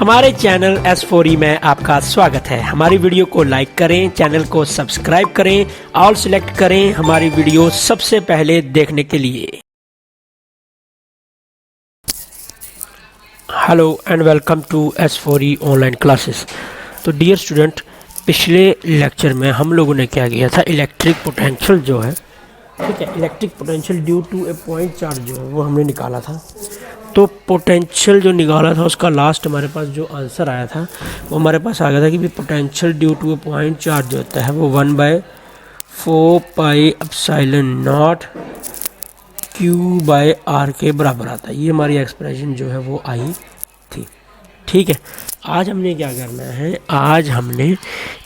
हमारे channel S4E में आपका स्वागत है। हमारी वीडियो को लाइक करें, चैनल को सब्सक्राइब करें, ऑल सिलेक्ट करें हमारी वीडियो सबसे पहले देखने के लिए। Hello and welcome to S4E online classes. तो डियर स्टूडेंट, पिछले लेक्चर में हम लोगों ने क्या किया था, इलेक्ट्रिक पोटेंशियल जो है, ठीक है, electric potential due to a point charge जो है वो हमने निकाला था। तो पोटेंशियल जो निकाला था उसका लास्ट हमारे पास जो आंसर आया था वो हमारे पास आ गया था कि potential due to a point charge जो होता है वो 1/4 pi epsilon naught Q by R के बराबर आता है। ये हमारी एक्सप्रेशन जो है वो आई थी। ठीक है, आज हमने क्या करना है, आज हमने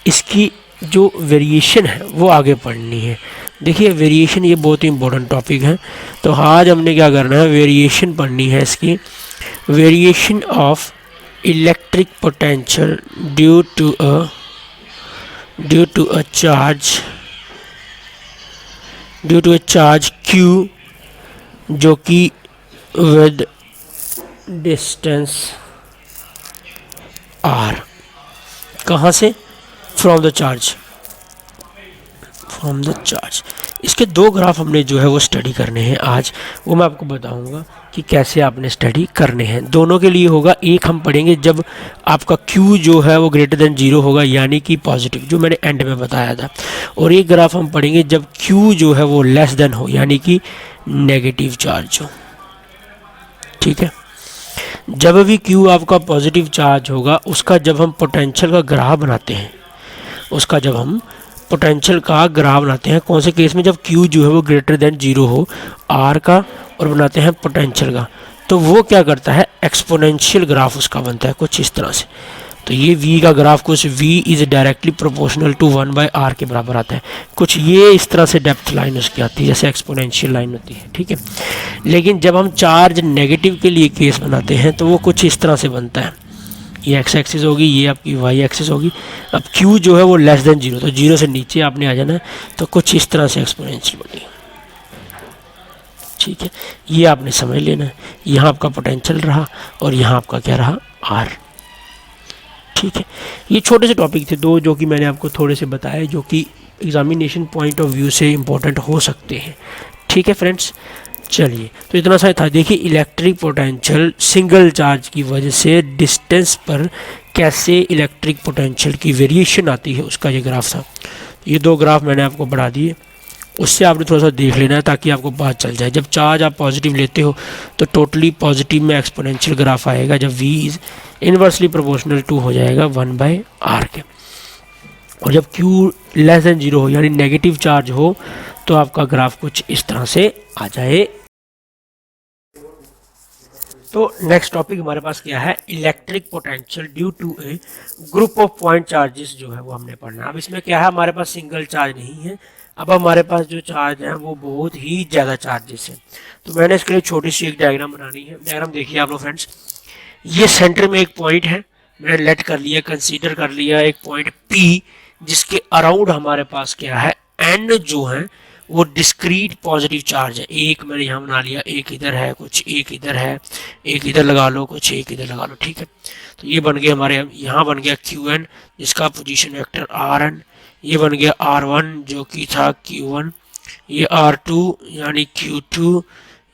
इसकी जो वेरिएशन है वो आगे पढ़नी है। देखिए वेरिएशन ये बहुत ही इंपॉर्टेंट टॉपिक है। तो आज हमने क्या करना है, वेरिएशन पढ़नी है इसकी, variation of electric potential due to a charge Q जो कि विद डिस्टेंस R, कहाँ से, फ्रॉम द चार्ज। इसके दो ग्राफ हमने जो है वो स्टडी करने हैं आज, वो मैं आपको बताऊंगा कि कैसे आपने स्टडी करने हैं। दोनों के लिए होगा, एक हम पढ़ेंगे जब आपका Q जो है वो ग्रेटर देन 0 होगा, यानी कि पॉजिटिव, जो मैंने एंड में बताया था, और एक ग्राफ हम पढ़ेंगे जब Q जो है वो लेस देन हो, यानी कि नेगेटिव चार्ज हो। ठीक है, जब भी Q आपका पॉजिटिव चार्ज होगा उसका जब हम पोटेंशियल का ग्राफ बनाते हैं, कौन से केस में, जब Q जो है वो ग्रेटर देन 0 हो R का, और बनाते हैं पोटेंशियल का, तो वो क्या करता है, एक्सपोनेंशियल ग्राफ उसका बनता है कुछ इस तरह से। तो ये V का ग्राफ कुछ V is directly proportional to 1/R के बराबर आता है, कुछ ये इस तरह से डेप्थ लाइन उसकी आती है, जैसे एक्सपोनेंशियल लाइन होती है। ठीक है, लेकिन जब हम चार्ज नेगेटिव के लिए केस बनाते हैं तो वो कुछ इस तरह से बनता है, ये एक्स एक्सिस होगी, ये आपकी वाई एक्सिस होगी। अब Q जो है वो लेस देन 0, तो 0 से नीचे आपने आ जाना है, तो कुछ इस तरह से एक्सपोनेंशियल बनेगी। ठीक है, ये आपने समझ लेना है। यहाँ आपका पोटेंशियल रहा और यहाँ आपका क्या रहा, R। ठीक है, ये छोटे से टॉपिक थे दो जो कि मैंने आपको थोड़े से बताए, जो कि एग्जामिनेशन पॉइंट ऑफ व्यू से इम्पोर्टेंट हो सकते हैं। ठीक है फ्रेंड्स, चलिए तो इतना सा था। देखिए इलेक्ट्रिक पोटेंशियल सिंगल चार्ज की वजह से डिस्टेंस पर कैसे इलेक्ट्रिक पोटेंशियल की वेरिएशन आती है, उसका ये ग्राफ था। ये दो ग्राफ मैंने आपको बढ़ा दिए, उससे आपने थोड़ा सा देख लेना है ताकि आपको बात चल जाए। जब चार्ज आप पॉजिटिव लेते हो तो टोटली पॉजिटिव में एक्सपोनेंशियल ग्राफ आएगा, जब V is inversely proportional to हो जाएगा 1/R के, और जब Q लेस देन 0 हो यानी नेगेटिव चार्ज हो तो आपका ग्राफ कुछ इस तरह से आ जाए। तो नेक्स्ट टॉपिक हमारे पास क्या है, electric potential due to a group of point charges जो है वो हमने पढ़ना है। अब इसमें क्या है, हमारे पास सिंगल चार्ज नहीं है, अब हमारे पास जो चार्ज है वो बहुत ही ज़्यादा चार्जेस हैं। तो मैंने इसके लिए छोटी सी एक डायग्राम बनानी है। डायग्राम देखिए आप लोग फ्रेंड्स, ये सेंटर में एक पॉइंट है, मैंने लेट कर लिया, कंसीडर कर लिया एक पॉइंट P, जिसके अराउंड हमारे पास क्या है, N जो है वो डिस्क्रीट पॉजिटिव चार्ज है। एक मैंने यहाँ बना लिया, एक इधर है, कुछ एक इधर है, एक इधर लगा लो, कुछ एक इधर लगा लो। ठीक है, तो ये बन गया हमारे, यहाँ बन गया Qn जिसका पोजीशन वेक्टर Rn, ये बन गया R1 जो कि था Q1, ये R2 यानी Q2,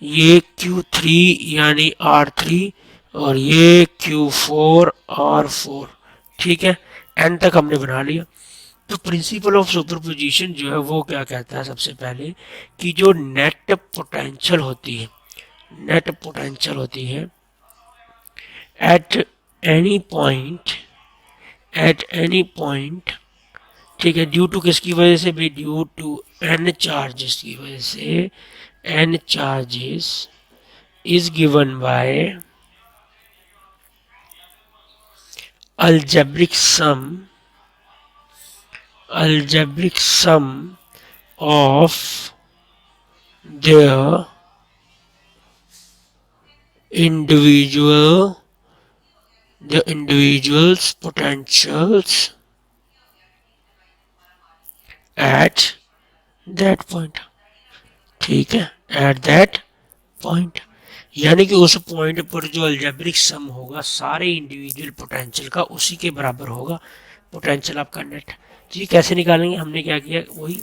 ये Q3 यानी R3, और ये Q4 R4। ठीक है, N तक हमने बना लिया। तो प्रिंसिपल ऑफ सुपरपोजिशन जो है वो क्या कहता है, सबसे पहले कि जो नेट पोटेंशियल होती है एट एनी पॉइंट, ठीक है, ड्यू टू किसकी वजह से भी, ड्यू टू N चार्जेस की वजह से, N charges is given by algebraic sum of their individuals potentials at that point। ठीक है, at that point यानी कि उस पॉइंट पर जो अलजेब्रिक सम होगा सारे इंडिविजुअल पोटेंशियल का उसी के बराबर होगा पोटेंशियल आपका नेट। तो ये कैसे निकालेंगे, हमने क्या किया, वही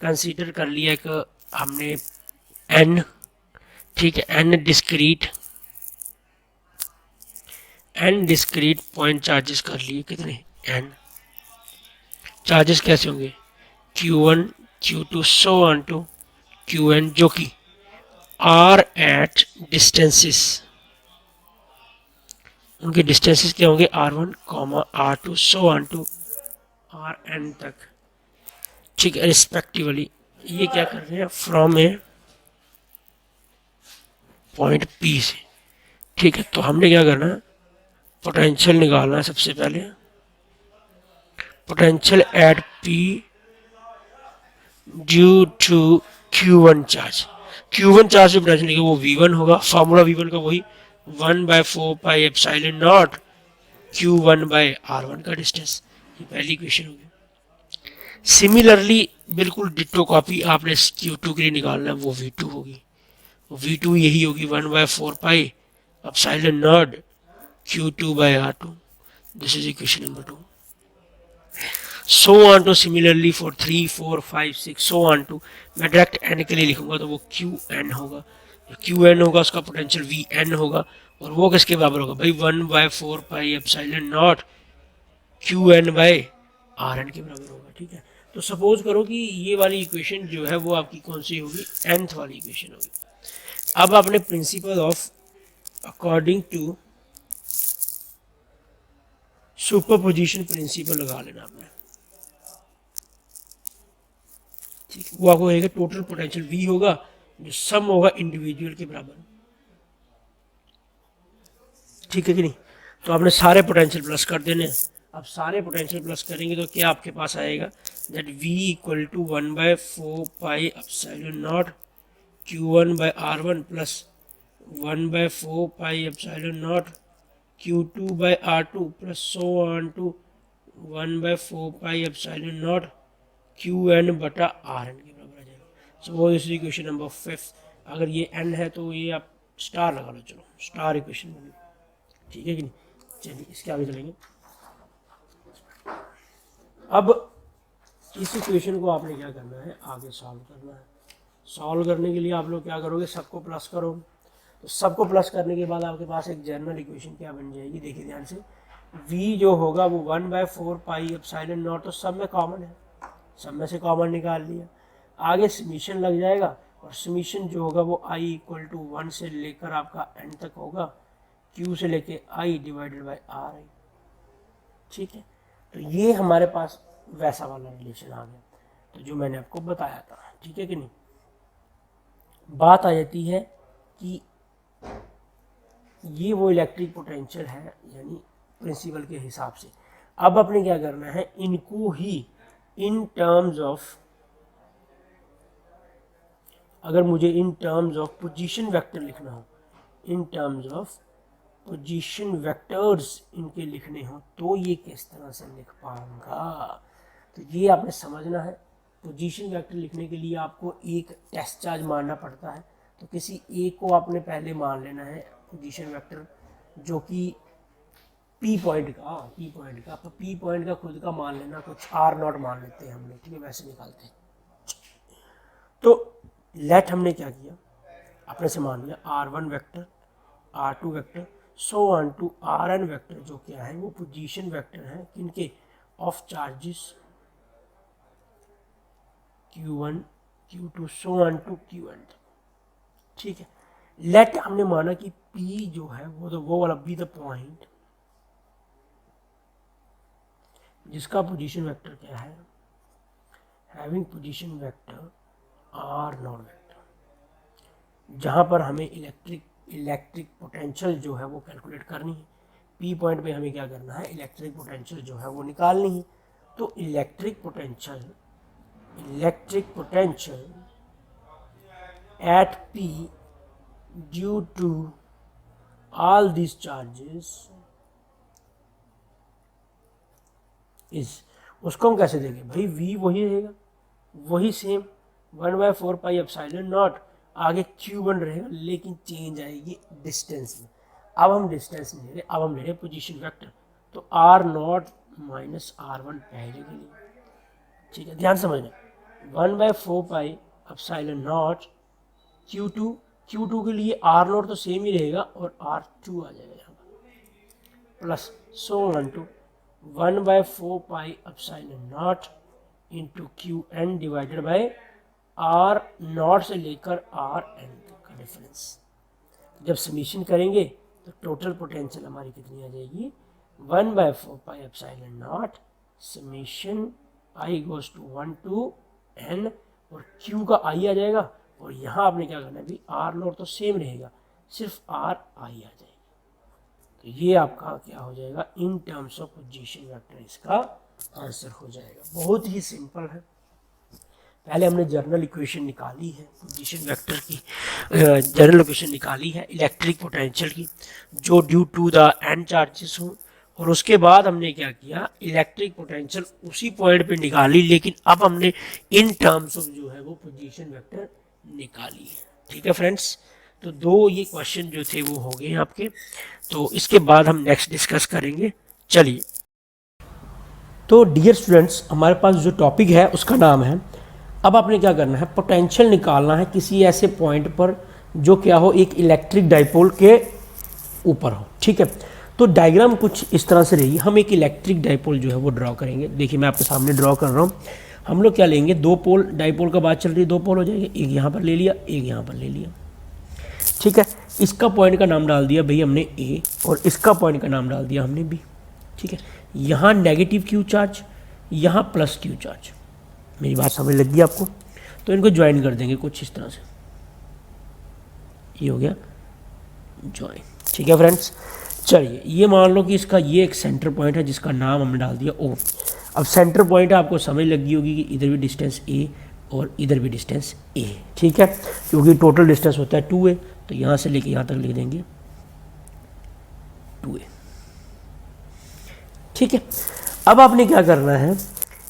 कंसीडर कर लिया कि हमने एन, ठीक है, एन डिस्क्रीट पॉइंट चार्जेस कर लिए, कितने, एन। चार्जेस कैसे होंगे, Q1 Q2 so on to Qn, जो कि आर एट डिस्टेंसेस, उनके डिस्टेंसेस क्या होंगे, R1 R2 so on to Rn तक, ठीक है, रिस्पेक्टिवली। ये क्या कर रहे हैं, फ्रॉम ए पॉइंट P से, ठीक है। तो हमने क्या करना है, पोटेंशियल निकालना है सबसे पहले, potential at P due to Q1 charge. Q1 charge जो पोटेंशियल वो V1 होगा, फार्मूला V1 का वही 1/4πε0 Q1/R1 का डिस्टेंस, ये पहली इक्वेशन होगी। सिमिलरली बिल्कुल डिट्टो कॉपी आपने Q2 के लिए निकालना है, वो V2 होगी, V2 यही होगी 1/4πε0 Q2/R2, this is equation number 2। So on to similarly for 3 4 5 6 so on to, मैं डायरेक्ट एन के लिए लिखूंगा तो वो Qn होगा, जो Qn होगा उसका पोटेंशियल Vn होगा, और वो किसके बराबर होगा भाई, 1/4πε0 Qn/Rn के बराबर होगा, ठीक है। तो सपोज करो कि ये वाली इक्वेशन जो है वो आपकी कौन सी होगी, nth वाली इक्वेशन होगी। अब आपने principle of according to superposition principle लगा लेना आपने, ठीक है। वो आपको कहेगा टोटल पोटेंशियल V होगा जो सम होगा इंडिविजुअल के बराबर, ठीक है कि नहीं। तो आपने सारे पोटेंशियल प्लस कर देने। अब सारे पोटेंशियल प्लस करेंगे तो क्या आपके पास आएगा, that V equal to 1/4πε0 Q1/R1 plus 1/4πε0 Q2/R2 plus so on to 1/4πε0 Qn/Rn के बराबर आ जाएगा। सपोज इस इक्वेशन नंबर 5, अगर ये n है तो ये आप स्टार लगा लो, चलो स्टार इक्वेशन बनी, ठीक है कि नहीं। चलिए इसके आगे चलेंगे। अब इस इक्वेशन को आपने क्या करना है, आगे सॉल्व करना है। सॉल्व करने के लिए आप लोग क्या करोगे, सबको प्लस करो। तो सबको प्लस करने के बाद आपके पास एक जनरल इक्वेशन क्या बन जाएगी, देखिए ध्यान से, v जो होगा वो 1/4πε0, तो सब में कॉमन है, सब में से कॉमन निकाल लिया। आगे समीशन लग जाएगा, और समीशन जो होगा वो i इक्वल टू 1 से लेकर आपका n तक होगा, q से लेके i divided by r i, ठीक है। तो ये हमारे पास वैसा वाला रिलेशन आ गया, तो जो मैंने आपको बताया था, ठीक है कि नहीं। बात आ जाती है कि ये वो इलेक्ट्रिक पोटेंशियल है, यानी प्रिंसिपल के हिसाब से। अब अपने क्या करना है, इनको ही इन टर्म्स ऑफ, अगर मुझे in terms of position vector लिखना हो, in terms of position vectors इनके लिखने हो, तो ये किस तरह से लिख पाऊंगा, तो ये आपने समझना है। पोजीशन वेक्टर लिखने के लिए आपको एक टेस्ट चार्ज मानना पड़ता है, तो किसी एक को आपने पहले मान लेना है पोजीशन वेक्टर, जो कि P पॉइंट का P पॉइंट का खुद का मान लेना, कुछ R0 मान लेते हैं हम लोग, ठीक है, वैसे निकालते हैं। तो लेट हमने क्या किया, अपने से मान लिया R1 vector, R2 vector, so on to Rn vector, जो क्या है वो पोजीशन वेक्टर है किनके, of charges Q1 Q2 so on to Qn, ठीक है। लेट हमने माना कि P जो है वो वाला बी द पॉइंट जिसका पोजीशन वेक्टर क्या है, having position vector R0 vector, जहां पर हमें इलेक्ट्रिक पोटेंशियल जो है वो कैलकुलेट करनी है। P पॉइंट पे हमें क्या करना है, इलेक्ट्रिक पोटेंशियल जो है वो निकालनी है। तो electric potential at P due to all these charges is, उसको हम कैसे देंगे भाई, V वही रहेगा, वही सेम 1/4πε0 आगे Q1 रहेगा, लेकिन चेंज आएगी डिस्टेंस में। अब हम डिस्टेंस नहीं ले रहे, अब हम ले रहे पोजीशन वेक्टर। तो R0 माइनस R1 पहले के लिए, ठीक है, ध्यान समझना। 1/4 पाई एप्सिलॉन नॉट Q2 के लिए R0 तो सेम ही रहेगा और R2 आ जाएगा यहाँ पर, plus so 1/4 pi epsilon not into Qn divided by R0 से लेकर Rn तक का डिफरेंस। जब समीशन करेंगे तो टोटल पोटेंशियल हमारी कितनी आ जाएगी, 1/4 pi epsilon naught summation I goes to 1 to n, और Q का I आ जाएगा, और यहाँ आपने क्या करना है अभी, R0 तो सेम रहेगा, सिर्फ R I आ जाएगी। तो ये आपका क्या हो जाएगा, in terms of position vector इसका आंसर हो जाएगा। बहुत ही सिंपल है। पहले हमने जर्नल इक्वेशन निकाली है पोजीशन वेक्टर की, जर्नल इक्वेशन निकाली है इलेक्ट्रिक पोटेंशियल की, जो due to the n charges हों, और उसके बाद हमने क्या किया, इलेक्ट्रिक पोटेंशियल उसी पॉइंट पे निकाली, लेकिन अब हमने इन टर्म्स ऑफ जो है वो पोजीशन वेक्टर निकाली है। ठीक है फ्रेंड्स, तो दो ये क्वेश्चन जो थे वो हो गए आपके। तो इसके बाद हम नेक्स्ट डिस्कस करेंगे। चलिए, तो डियर स्टूडेंट्स, हमारे पास जो टॉपिक है उसका नाम है, अब आपने क्या करना है, पोटेंशियल निकालना है किसी ऐसे पॉइंट पर जो क्या हो, एक इलेक्ट्रिक डाइपोल के ऊपर हो। ठीक है, तो डायग्राम कुछ इस तरह से रहेगी। हम एक इलेक्ट्रिक डाइपोल जो है वो ड्रॉ करेंगे। देखिए मैं आपके सामने ड्रॉ कर रहा हूँ। हम लोग क्या लेंगे, दो पोल, डाइपोल का बात चल रही है, दो पोल हो जाएंगे, एक यहाँ पर ले लिया, एक यहाँ पर ले लिया। ठीक है, इसका पॉइंट का नाम डाल दिया भाई हमने ए, और इसका पॉइंट का नाम डाल दिया हमने बी। ठीक है, यहाँ नेगेटिव क्यू चार्ज, यहाँ प्लस क्यू चार्ज। मेरी बात समझ लगी आपको? तो इनको ज्वाइन कर देंगे कुछ इस तरह से, ये हो गया ज्वाइन। ठीक है फ्रेंड्स, चलिए ये मान लो कि इसका ये एक सेंटर पॉइंट है जिसका नाम हमने डाल दिया ओ। अब सेंटर पॉइंट आपको समझ लगी होगी कि इधर भी डिस्टेंस ए और इधर भी डिस्टेंस ए। ठीक है, क्योंकि टोटल डिस्टेंस होता है 2a, तो यहाँ से लेके यहाँ तक लिख देंगे 2a। ठीक है, अब आपने क्या करना है,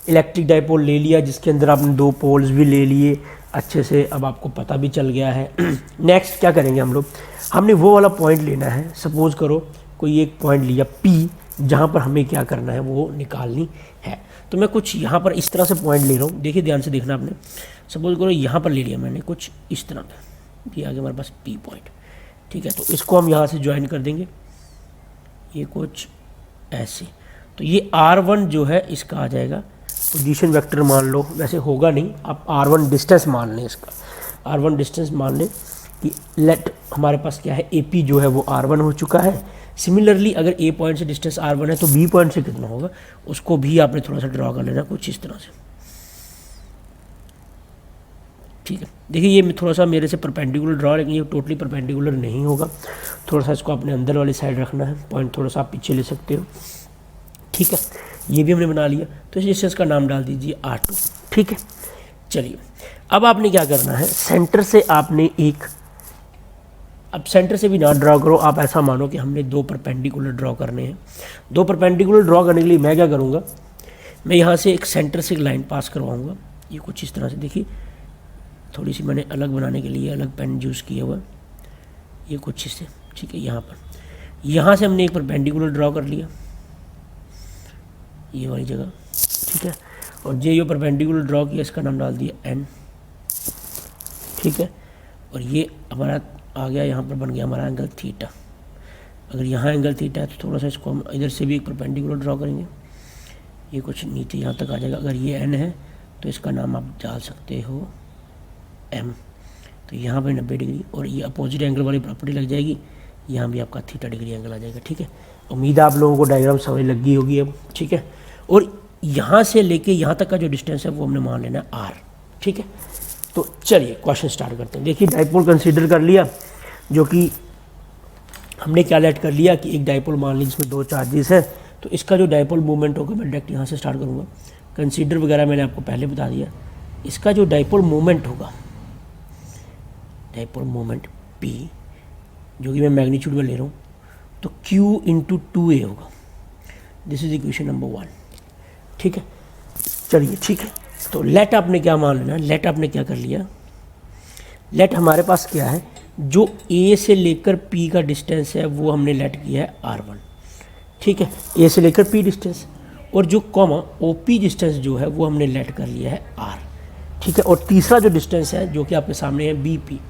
इलेक्ट्रिक डाइपोल ले लिया जिसके अंदर आपने दो पोल्स भी ले लिए अच्छे से, अब आपको पता भी चल गया है। नेक्स्ट क्या करेंगे हम लोग, हमने वो वाला पॉइंट लेना है। सपोज करो कोई एक पॉइंट लिया P, जहाँ पर हमें क्या करना है वो निकालनी है। तो मैं कुछ यहाँ पर इस तरह से पॉइंट ले रहा हूँ, देखिए ध्यान से देखना आपने। सपोज करो यहाँ पर ले लिया मैंने कुछ इस तरह का, ये आगे हमारे पास P पॉइंट। ठीक है, तो इसको हम यहाँ से ज्वाइन कर देंगे, ये कुछ ऐसे। तो ये R1 जो है इसका आ जाएगा पोजीशन वेक्टर, मान लो, वैसे होगा नहीं, आप R1 डिस्टेंस मान लें, इसका R1 डिस्टेंस मान लें कि लेट हमारे पास क्या है, AP जो है वो R1 हो चुका है। सिमिलरली अगर A पॉइंट से डिस्टेंस R1 है तो B पॉइंट से कितना होगा, उसको भी आपने थोड़ा सा ड्रॉ कर लेना कुछ इस तरह से। ठीक है, देखिए ये थोड़ा सा मेरे से परपेंडिकुलर ड्रॉ, लेकिन ये टोटली परपेंडिकुलर नहीं होगा, थोड़ा सा इसको अपने अंदर वाली साइड रखना है, पॉइंट थोड़ा सा आप पीछे ले सकते हो। ठीक है, ये भी हमने बना लिया, तो इस डिस्टेंस का नाम डाल दीजिए R2। ठीक है, चलिए अब आपने क्या करना है, सेंटर से आपने एक, अब सेंटर से भी ना ड्रॉ करो, आप ऐसा मानो कि हमने दो परपेंडिकुलर ड्रॉ करने हैं। दो परपेंडिकुलर ड्रॉ करने के लिए मैं क्या करूँगा, मैं यहाँ से एक सेंटर से एक लाइन पास करवाऊँगा, ये कुछ इस तरह से। देखिए थोड़ी सी मैंने अलग बनाने के लिए अलग पेन यूज़ किया हुआ, ये कुछ इससे। ठीक है, यहाँ पर, यहाँ से हमने एक परपेंडिकुलर ड्रॉ कर लिया, ये वाली जगह। ठीक है, और जो परपेंडिकुलर ड्रॉ किया इसका नाम डाल दिया N। ठीक है, और ये हमारा आ गया, यहाँ पर बन गया हमारा एंगल थीटा। अगर यहाँ एंगल थीटा है तो थोड़ा सा इसको हम इधर से भी एक परपेंडिकुलर ड्रॉ करेंगे, ये कुछ नीचे यहाँ तक आ जाएगा। अगर ये N है तो इसका नाम आप डाल सकते हो M। तो यहाँ पे 90 डिग्री, और ये अपोजिट एंगल वाली प्रॉपर्टी लग जाएगी, यहाँ भी आपका थीटा डिग्री एंगल आ जाएगा। ठीक है, उम्मीद है आप लोगों को डायग्राम समझ लगी होगी अब। ठीक है, और यहाँ से लेके यहाँ तक का जो डिस्टेंस है वो हमने मान लेना है R। ठीक है, तो चलिए क्वेश्चन स्टार्ट करते हैं। देखिए डाइपोल कंसीडर कर लिया, जो कि हमने क्या लेट कर लिया कि एक डाइपोल मान लीजिए जिसमें दो चार्जेस है, तो इसका जो डाइपोल मूवमेंट होगा मैं डायरेक्ट यहाँ से स्टार्ट करूँगा। कंसीडर वगैरह मैंने आपको पहले बता दिया। इसका जो डाइपोल मूवमेंट होगा, डाइपोल मोमेंट P, जो कि मैं मैग्नीट्यूड में ले रहा हूँ, तो Q इंटू 2a होगा। This is equation number 1। ठीक है, चलिए ठीक है, तो लेट आपने क्या मान लेना, लेट आपने क्या कर लिया, लेट हमारे पास क्या है, जो ए से लेकर पी का डिस्टेंस है वो हमने लेट किया है R1, ठीक है, ए से लेकर पी डिस्टेंस, और जो कॉमा ओ पी डिस्टेंस जो है वो हमने लेट कर लिया है R, ठीक है। और तीसरा जो डिस्टेंस है जो कि आपके सामने है बी पी,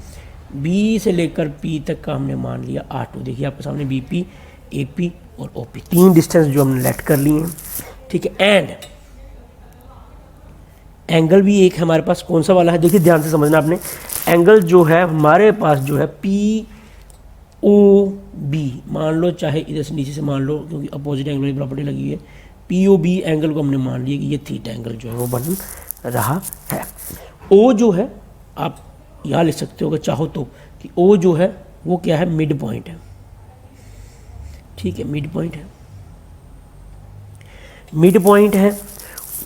बी से लेकर पी तक का हमने मान लिया R2। देखिए आपके सामने बी पी, ए पी और ओ पी, तीन डिस्टेंस जो हमने लेट कर लिए हैं, ठीक है। एंड एंगल भी एक हमारे पास कौन सा वाला है, देखिए ध्यान से समझना आपने, एंगल जो है हमारे पास जो है पी ओ बी, मान लो चाहे इधर से नीचे से मान लो क्योंकि अपोजिट एंगल की प्रॉपर्टी लगी है, पी ओ बी एंगल को हमने मान लिया कि ये थीटा एंगल जो है वो बन रहा है। ओ जो है आप यहाँ लिख सकते हो अगर चाहो तो, कि ओ जो है वो क्या है, मिड पॉइंट है, ठीक है, मिड पॉइंट है, मिड पॉइंट है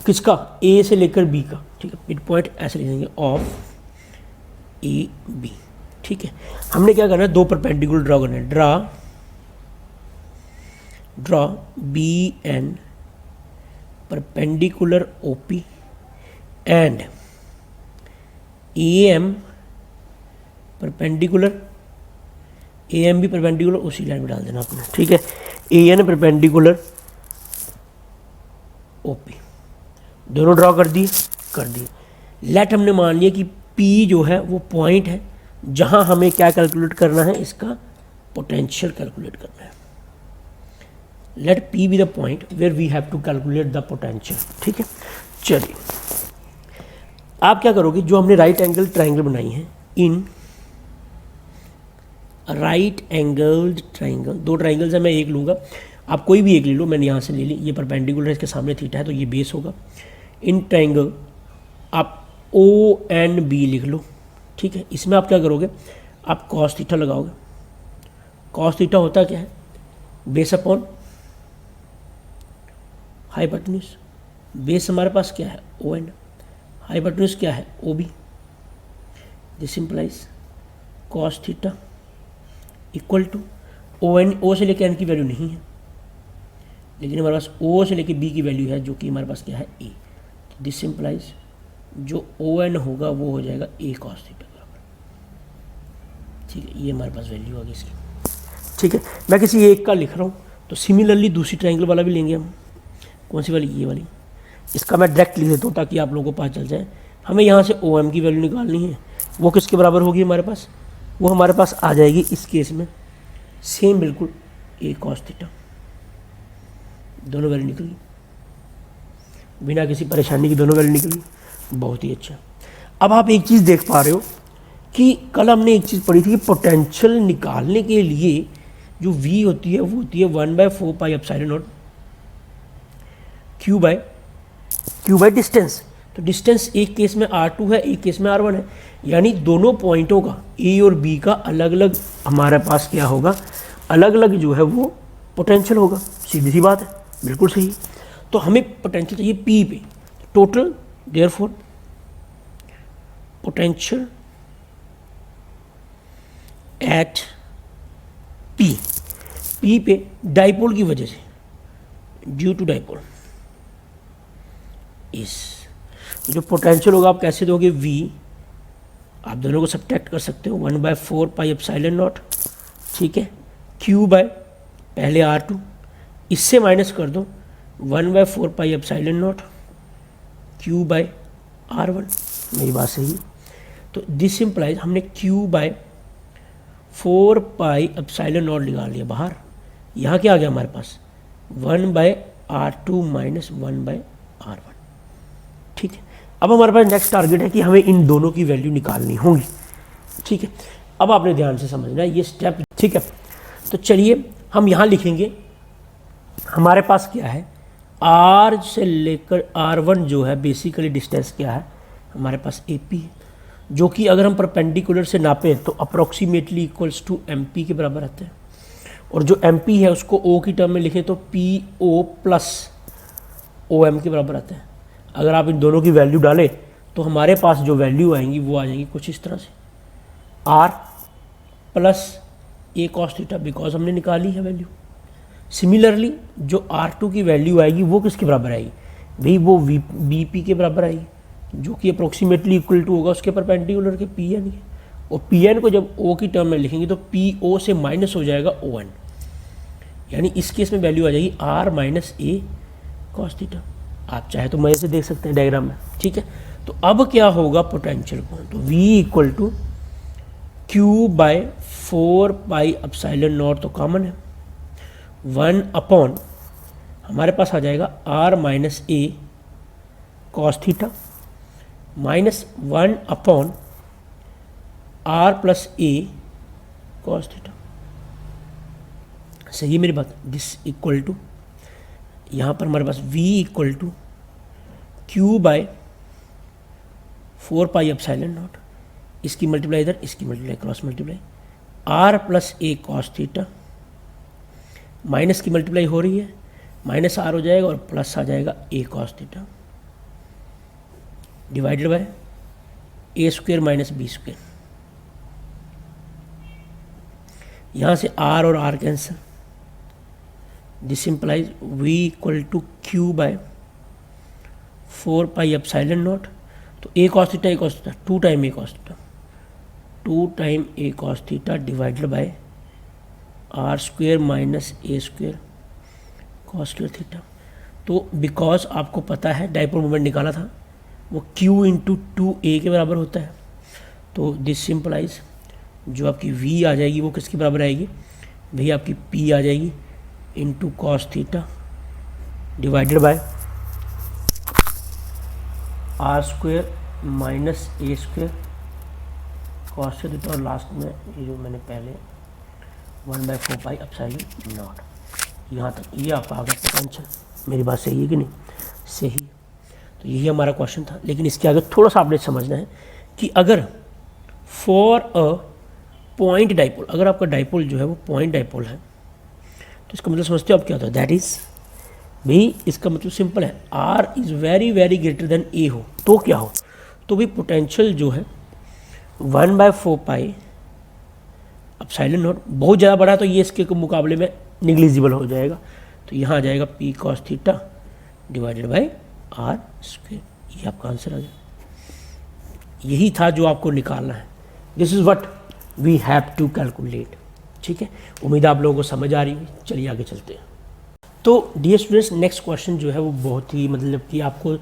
किसका, ए से लेकर बी का, ठीक है, मिड पॉइंट ऐसे लिखेंगे ऑफ ए बी, ठीक है। हमने क्या करना है, दो परपेंडिकुलर ड्रॉ करना है, draw B N perpendicular O P and A M perpendicular, A M भी परपेंडिकुलर उसी लाइन में डाल देना आपने, ठीक है, A N perpendicular O P, दोनों ड्रॉ कर दिए। लेट हमने मान लिया कि पी जो है वो पॉइंट है जहां हमें क्या कैलकुलेट करना है, इसका पोटेंशियल कैलकुलेट करना है। Let P be the point where we have to calculate the potential, ठीक है। चलिए आप क्या करोगे, जो हमने राइट एंगल ट्राइंगल बनाई है, इन राइट एंगल्ड ट्राइंगल, दो ट्राइंगल्स है, मैं एक लूँगा, आप कोई भी एक ले लो, मैंने यहाँ से ले ली, ये परपेंडिकुलर है, इसके सामने थीटा है तो ये बेस होगा। इन ट्राइंगल आप ओ एन बी लिख लो, ठीक है। इसमें आप क्या करोगे, आप कॉस थीटा लगाओगे। कॉस थीटा होता क्या है, बेस अपॉन हाइपोटेन्यूज, बेस हमारे पास क्या है ओ एन, हाइपोटेन्यूज क्या है O B, this implies cos theta equal to O N, O से लेकर एन की वैल्यू नहीं है लेकिन हमारे पास ओ से लेकर बी की वैल्यू है जो कि हमारे पास क्या है ए, दिस इंप्लाइज जो ओ एन होगा वो हो जाएगा ए कॉस थीटा बराबर, ठीक है, ये हमारे पास वैल्यू आ गई इसकी, ठीक है। मैं किसी एक का लिख रहा हूँ तो सिमिलरली दूसरी ट्राइंगल वाला भी लेंगे हम, कौन सी वाली, ये वाली, इसका मैं डायरेक्ट लिख देता हूँ ताकि आप लोगों को पता चल जाए। हमें यहाँ से ओ एम की वैल्यू निकालनी है, वो किसके बराबर होगी हमारे पास, वो हमारे पास आ जाएगी इस केस में सेम बिल्कुल ए कॉस थीटा, दोनों वैल्यू निकल गई बिना किसी परेशानी की, दोनों वैल्यू निकल गई, बहुत ही अच्छा। अब आप एक चीज़ देख पा रहे हो कि कल हमने एक चीज़ पढ़ी थी कि पोटेंशियल निकालने के लिए जो V होती है वो होती है 1/4 pi epsilon naught Q by distance. तो डिस्टेंस एक केस में R2 है, एक केस में R1 है, यानी दोनों पॉइंटों का A और B का अलग अलग हमारे पास क्या होगा, अलग अलग जो है वो पोटेंशियल होगा, सीधी सी बात है, बिल्कुल सही। तो हमें पोटेंशियल चाहिए P पे, total therefore potential at P पे डाइपोल की वजह से, ड्यू टू डाइपोल इस जो पोटेंशियल होगा आप कैसे दोगे, V आप दोनों को सब्ट्रैक्ट कर सकते हो, 1/4 पाई एप्सिलॉन नॉट, ठीक है, Q बाय पहले R2, इससे माइनस कर दो 1/4 pi epsilon naught Q by R1, मेरी बात सही है। तो दिस इम्प्लाइज हमने Q by 4 pi epsilon naught निकाल लिया बाहर, यहाँ क्या आ गया हमारे पास 1/R2 माइनस 1/R1, ठीक है। अब हमारे पास नेक्स्ट टारगेट है कि हमें इन दोनों की वैल्यू निकालनी होगी, ठीक है। अब आपने ध्यान से समझना है ये स्टेप, ठीक है। तो चलिए हम यहाँ लिखेंगे, हमारे पास क्या है R से लेकर R1 जो है बेसिकली डिस्टेंस क्या है हमारे पास AP है, जो कि अगर हम परपेंडिकुलर से नापें तो अप्रॉक्सीमेटली इक्वल्स टू MP के बराबर आते हैं, और जो MP है उसको O की टर्म में लिखें तो PO प्लस OM के बराबर आते हैं। अगर आप इन दोनों की वैल्यू डालें तो हमारे पास जो वैल्यू आएंगी वो आ जाएंगी कुछ इस तरह से, R plus A cos theta, because हमने निकाली है वैल्यू। सिमिलरली जो R2 की वैल्यू आएगी वो किसके बराबर आएगी भाई, वो BP के बराबर आएगी, जो कि अप्रोक्सीमेटली इक्वल टू होगा उसके परपेंडिकुलर के P यानी कि और पी एन को जब ओ की टर्म में लिखेंगे तो पी ओ से माइनस हो जाएगा ओ एन, यानी इस केस में वैल्यू आ जाएगी R minus A cos theta. आप चाहे तो मजे से देख सकते हैं डायग्राम में, ठीक है। तो अब क्या होगा पोटेंशियल को, तो V equal to Q by 4 pi epsilon naught तो कॉमन है, 1 अपॉन हमारे पास आ जाएगा R minus A cos theta minus 1 upon R plus A cos theta. सही है मेरी बात। दिस इक्वल टू यहाँ पर हमारे पास V equal to Q by 4 pi epsilon naught, इसकी मल्टीप्लाई इधर, इसकी multiply cross multiply, R plus A cos theta, minus की मल्टीप्लाई हो रही है, माइनस आर हो जाएगा और प्लस आ जाएगा A cos theta divided by A square minus B square. यहाँ से आर और R cancel, this implies V equal to Q by 4 pi epsilon naught, तो A cos theta 2 time A cos theta, 2 time A cos theta divided by R square minus A square cos square theta. तो because आपको पता है dipole moment निकाला था, वो Q into 2a के बराबर होता है, तो दिस सिंपलाइज जो आपकी V आ जाएगी वो किसके बराबर आएगी, वही आपकी P आ जाएगी into cos theta divided by R square minus A square cos theta, और लास्ट में ये जो मैंने पहले 1/4 पाई अपसाइलन नॉट, यहाँ तक ये आपका आ गया पोटेंशियल। मेरी बात सही है कि नहीं? सही। तो यही हमारा क्वेश्चन था, लेकिन इसके आगे थोड़ा सा आपने समझना है कि अगर फॉर अ पॉइंट डाइपोल, अगर आपका डाइपोल जो है वो पॉइंट डाइपोल है तो इसका मतलब समझते हो आप क्या होता है, दैट इज भाई इसका मतलब सिंपल है, R is very very greater than A हो तो क्या हो, तो भाई पोटेंशियल जो है 1/4 पाई अपसाइलन नॉट, बहुत ज़्यादा बड़ा है तो ये इसके मुकाबले में निग्लिजिबल हो जाएगा, तो यहाँ आ जाएगा P cos theta divided by R square. ये आपका आंसर आ गया। यही था जो आपको निकालना है। This is what we have to calculate. ठीक है, उम्मीद आप लोगों को समझ आ रही है। चलिए आगे चलते हैं। तो डियर स्टूडेंट्स, नेक्स्ट क्वेश्चन जो है वो बहुत ही मतलब कि आपको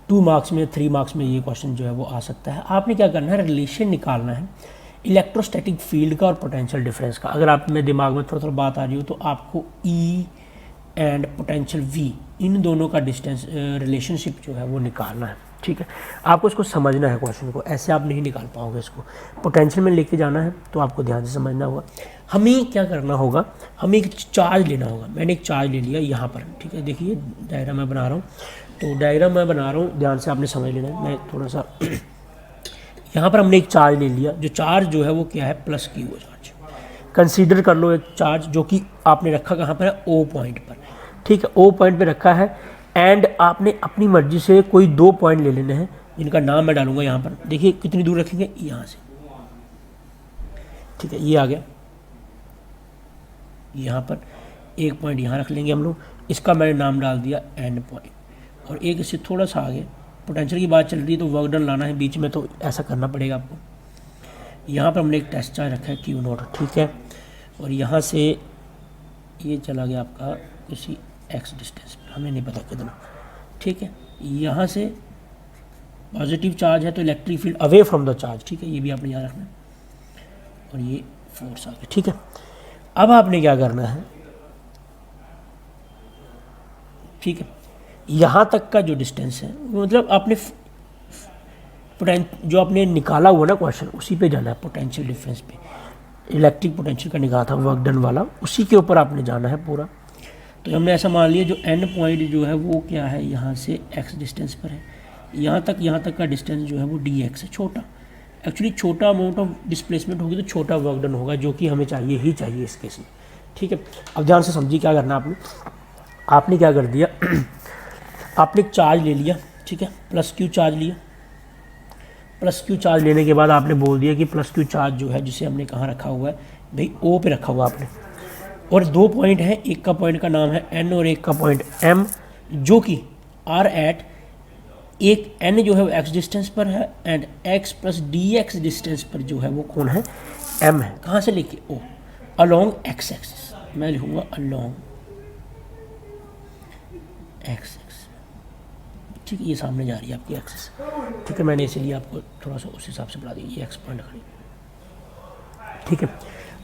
2 मार्क्स में 3 मार्क्स में ये क्वेश्चन जो है वो आ सकता है। आपने क्या करना है, रिलेशन निकालना है इलेक्ट्रोस्टैटिक फील्ड का और पोटेंशियल डिफरेंस का। अगर आप में दिमाग में थोड़ा थोड़ा बात आ रही हो तो आपको ई एंड पोटेंशियल वी, इन दोनों का डिस्टेंस रिलेशनशिप जो है वो निकालना है। ठीक है, आपको इसको समझना है क्वेश्चन को, ऐसे आप नहीं निकाल पाओगे इसको। पोटेंशियल में लेके जाना है तो आपको ध्यान से समझना होगा। हमें क्या करना होगा, हमें एक चार्ज लेना होगा। मैंने एक चार्ज ले लिया यहाँ पर। ठीक है, देखिए डायग्राम मैं बना रहा हूँ, तो डायग्राम मैं बना रहा हूँ, ध्यान से आपने समझ लेना है। मैं थोड़ा सा यहाँ पर हमने एक चार्ज ले लिया, जो चार्ज जो है वो क्या है, प्लस क्यू चार्ज। कंसीडर कर लो एक चार्ज जो कि आपने रखा कहाँ पर है, ओ पॉइंट पर। ठीक है, ओ पॉइंट पे रखा है एंड आपने अपनी मर्जी से कोई 2 पॉइंट ले लेने हैं जिनका नाम मैं डालूंगा यहाँ पर। देखिए कितनी दूर रखेंगे, यहाँ से। ठीक है, ये आ गया। यहाँ पर एक पॉइंट यहाँ रख लेंगे हम लोग, इसका मैंने नाम डाल दिया एंड पॉइंट, और एक इससे थोड़ा सा आगे। पोटेंशियल की बात चल रही है तो वर्क डन लाना है बीच में, तो ऐसा करना पड़ेगा आपको। यहाँ पर हमने एक टेस्ट चार्ज रखा है क्यू नॉट। ठीक है, और यहाँ से ये चला गया आपका किसी एक्स डिस्टेंस पर, हमें नहीं पता कितना। ठीक है, यहाँ से पॉजिटिव चार्ज है तो electric field away from the charge. ठीक है, ये भी आपने याद रखना है, और ये फोर्स आ गया। ठीक है, अब आपने क्या करना है, ठीक है, यहाँ तक का जो डिस्टेंस है मतलब आपने जो आपने निकाला हुआ ना क्वेश्चन, उसी पे जाना है, पोटेंशियल डिफरेंस पे। इलेक्ट्रिक पोटेंशियल का निकाला था वर्क डन वाला, उसी के ऊपर आपने जाना है पूरा। तो हमने ऐसा मान लिया जो एंड पॉइंट जो है वो क्या है, यहाँ से एक्स डिस्टेंस पर है, यहाँ तक का डिस्टेंस जो है वो डी एक्स है, छोटा। एक्चुअली छोटा अमाउंट ऑफ डिस्प्लेसमेंट होगी तो छोटा वर्क डन होगा, जो कि हमें चाहिए ही चाहिए इस केस में। ठीक है, अब ध्यान से समझिए क्या करना आपने क्या कर दिया आपने एक चार्ज ले लिया। ठीक है, प्लस क्यू चार्ज लिया। प्लस क्यू चार्ज लेने के बाद आपने बोल दिया कि प्लस क्यू चार्ज जो है जिसे हमने कहाँ रखा हुआ है भाई, ओ पे रखा हुआ आपने, और 2 पॉइंट हैं, एक का पॉइंट का नाम है एन और एक का पॉइंट एम, जो कि आर एट एक n जो है वो x डिस्टेंस पर है and x plus dx distance पर जो है वो कौन है, m है। कहाँ से लेके, o अलोंग x एक्सिस, मैं लिखूंगा अलोंग x एक्सिस, ठीक है, ये सामने जा रही है आपकी एक्सिस, ठीक है, मैंने इसीलिए आपको थोड़ा सा उस हिसाब से बढ़ा दी, ये x पॉइंट खड़ी, ठीक है।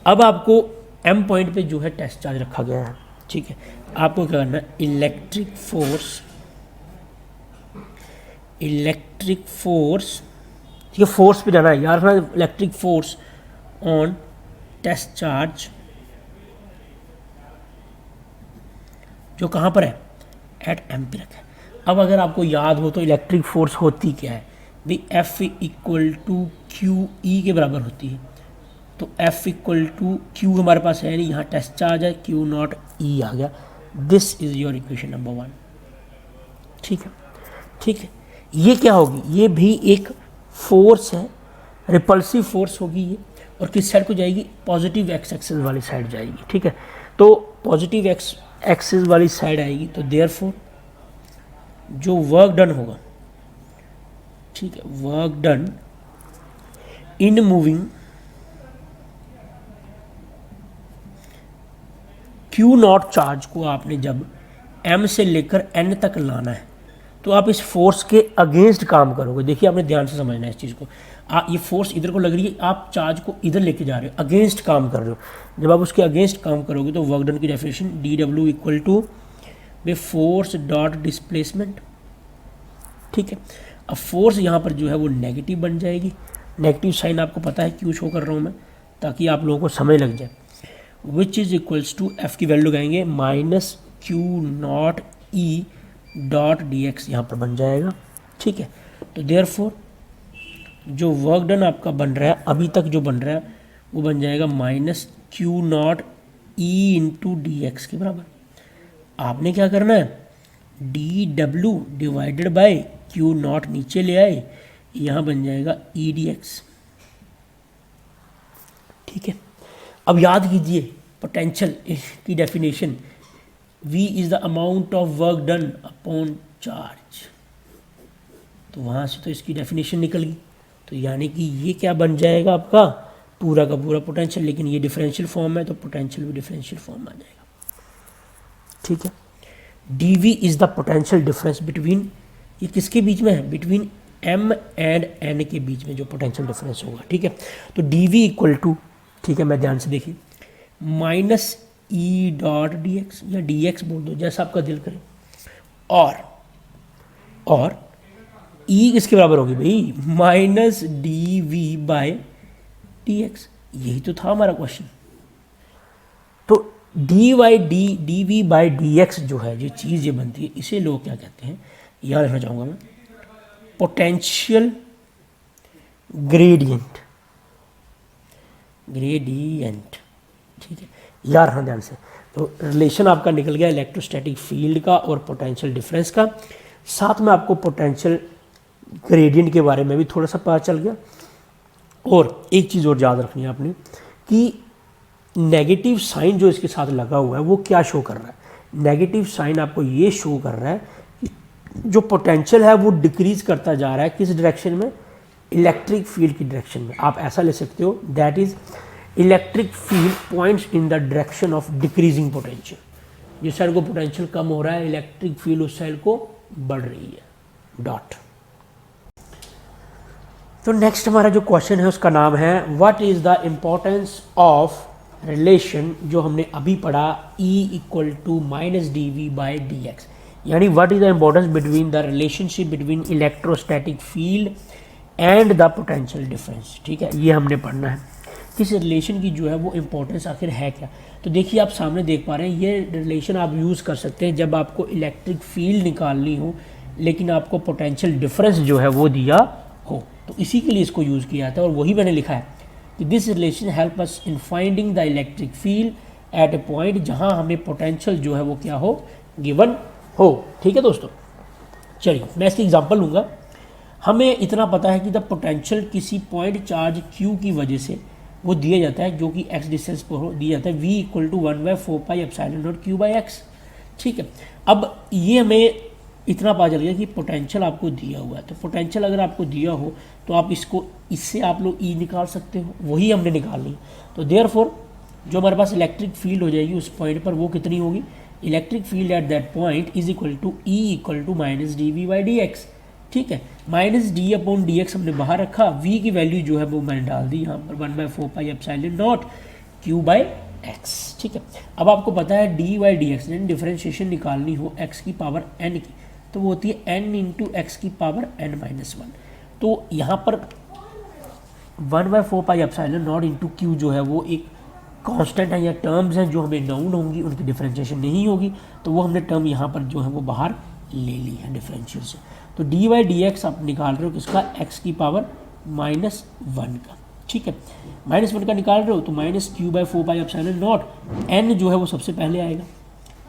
अब आपको m पॉइंट पे जो है टेस्ट चार्ज रखा गया है, ठीक है। आपको क्या करना है, इलेक्ट्रिक फोर्स, ठीक है, फोर्स पे जाना है यार, electric force on test charge जो कहाँ पर है, एट m पे रखा है। अब अगर आपको याद हो तो इलेक्ट्रिक फोर्स होती क्या है, भाई F equal to Q E के बराबर होती है। तो F इक्वल टू क्यू हमारे पास है नहीं, यहाँ टेस्ट चार्ज है, क्यू नॉट ई आ गया। This is your equation number 1, ठीक है, ठीक है। ये क्या होगी, ये भी एक फोर्स है, रिपल्सिव फोर्स होगी ये, और किस साइड को जाएगी, पॉजिटिव एक्स एक्सिस वाली साइड जाएगी, ठीक है। तो पॉजिटिव एक्स एक्सिस वाली साइड आएगी, तो देयरफॉर जो वर्क डन होगा, ठीक है, work done in moving Q not charge को आपने जब m से लेकर n तक लाना है, तो आप इस फोर्स के अगेंस्ट काम करोगे। देखिए आपने ध्यान से समझना है इस चीज़ को, ये फोर्स इधर को लग रही है, आप चार्ज को इधर लेके जा रहे हो, अगेंस्ट काम कर रहे हो। जब आप उसके अगेंस्ट काम करोगे तो वर्क डन की definition dw equal to force dot displacement, ठीक है। अब फोर्स यहाँ पर जो है वो नेगेटिव बन जाएगी, नेगेटिव साइन आपको पता है क्यों शो कर रहा हूँ मैं, ताकि आप लोगों को समझ लग जाए। Which is equals to F की वैल्यू लगाएंगे minus Q naught E dot D X यहाँ पर बन जाएगा, ठीक है। तो देयरफॉर जो वर्क डन आपका बन रहा है अभी तक जो बन रहा है वो बन जाएगा minus Q naught E into D x के बराबर। आपने क्या करना है, D W divided by Q not नीचे ले आए, यहाँ बन जाएगा ई डी एक्स, ठीक है। अब याद कीजिए पोटेंशियल की definition, V is the amount of work done upon charge, तो वहाँ से तो इसकी डेफिनेशन निकल गई। तो यानी कि ये क्या बन जाएगा आपका पूरा का पूरा पोटेंशियल, लेकिन ये डिफरेंशियल फॉर्म है तो पोटेंशियल भी डिफरेंशियल फॉर्म आ जाएगा, ठीक है। dV is the potential difference between, ये किसके बीच में है, बिटवीन m एंड n के बीच में जो पोटेंशियल डिफरेंस होगा, ठीक है। तो dV इक्वल टू, ठीक है, मैं ध्यान से देखिए, माइनस ई डॉट डी एक्स या डी एक्स बोल दो जैसा आपका दिल करे, और ई किसके बराबर होगी भाई, minus D V by D X, यही तो था हमारा क्वेश्चन। तो D Y D V by D X जो है जो चीज़ ये बनती है, इसे लोग क्या कहते हैं, याद रखना चाहूँगा मैं, पोटेंशियल ग्रेडियंट, ठीक है, यार हाँ ध्यान से। तो रिलेशन आपका निकल गया इलेक्ट्रोस्टैटिक फील्ड का और पोटेंशियल डिफरेंस का, साथ में आपको पोटेंशियल ग्रेडियंट के बारे में भी थोड़ा सा पता चल गया। और एक चीज़ और याद रखनी है आपने कि नेगेटिव साइन जो इसके साथ लगा हुआ है वो क्या शो कर रहा है, नेगेटिव साइन आपको ये शो कर रहा है कि जो पोटेंशियल है वो डिक्रीज करता जा रहा है, किस डायरेक्शन में, इलेक्ट्रिक फील्ड की डायरेक्शन में। आप ऐसा ले सकते हो, that is electric field points in the direction of decreasing potential, जिस साइड को पोटेंशियल कम हो रहा है इलेक्ट्रिक फील्ड उस साइड को बढ़ रही है, डॉट। तो नेक्स्ट हमारा जो क्वेश्चन है उसका नाम है what is the importance of relation, जो हमने अभी पढ़ा E equal to minus D V by D X, यानी what is the importance between the relationship between electrostatic field and the potential difference, ठीक है, ये हमने पढ़ना है। किस रिलेशन की जो है वो इम्पोर्टेंस आखिर है क्या। तो देखिए आप सामने देख पा रहे हैं, ये रिलेशन आप यूज़ कर सकते हैं जब आपको इलेक्ट्रिक फील्ड निकालनी हो लेकिन आपको पोटेंशियल डिफरेंस जो है वो दिया हो, तो इसी के लिए इसको यूज़ किया जाता है। और वही मैंने लिखा है कि this relation help us in finding the electric field eight A point जहाँ हमें पोटेंशियल जो है वो क्या हो, गिवन हो, ठीक है दोस्तों। चलिए मैं इसकी एग्जांपल लूँगा। हमें इतना पता है कि द पोटेंशियल किसी पॉइंट चार्ज Q की वजह से वो दिया जाता है जो कि x डिस्टेंस पर हो, दिया जाता है V equal to 1/4 pi epsilon naught Q by X, ठीक है। अब ये हमें इतना पता चल गया कि पोटेंशियल आपको दिया हुआ है। तो पोटेंशियल अगर आपको दिया हो तो आप इससे आप लोग ई निकाल सकते हो, वही हमने निकालनी है। तो देयरफॉर जो हमारे पास इलेक्ट्रिक फील्ड हो जाएगी उस पॉइंट पर, वो कितनी होगी, electric field at that point is equal to E equal to minus D V by D X. ठीक है, minus D upon D X हमने बाहर रखा, वी की वैल्यू जो है वो मैंने डाल दी यहाँ पर 1/4 pi epsilon naught Q by X. ठीक है, अब आपको पता है डी बाई डी एक्स यानी डिफरेंशिएशन निकालनी हो एक्स की पावर एन की, तो वो होती है एन इंटू एक्स की पावर एन माइनस 1। तो यहाँ पर 1/4 pi epsilon not into Q जो है वो एक कांस्टेंट है या टर्म्स हैं जो हमें नाउन होंगी, उनकी डिफरेंशिएशन नहीं होगी, तो वो हमने टर्म यहाँ पर जो है वो बाहर ले ली है डिफरेंशियल से। तो डी बाई डी एक्स आप निकाल रहे हो किसका, एक्स की पावर -1 का। ठीक है, -1 का निकाल रहे हो तो minus Q by 4 pi epsilon naught, n जो है वो सबसे पहले आएगा,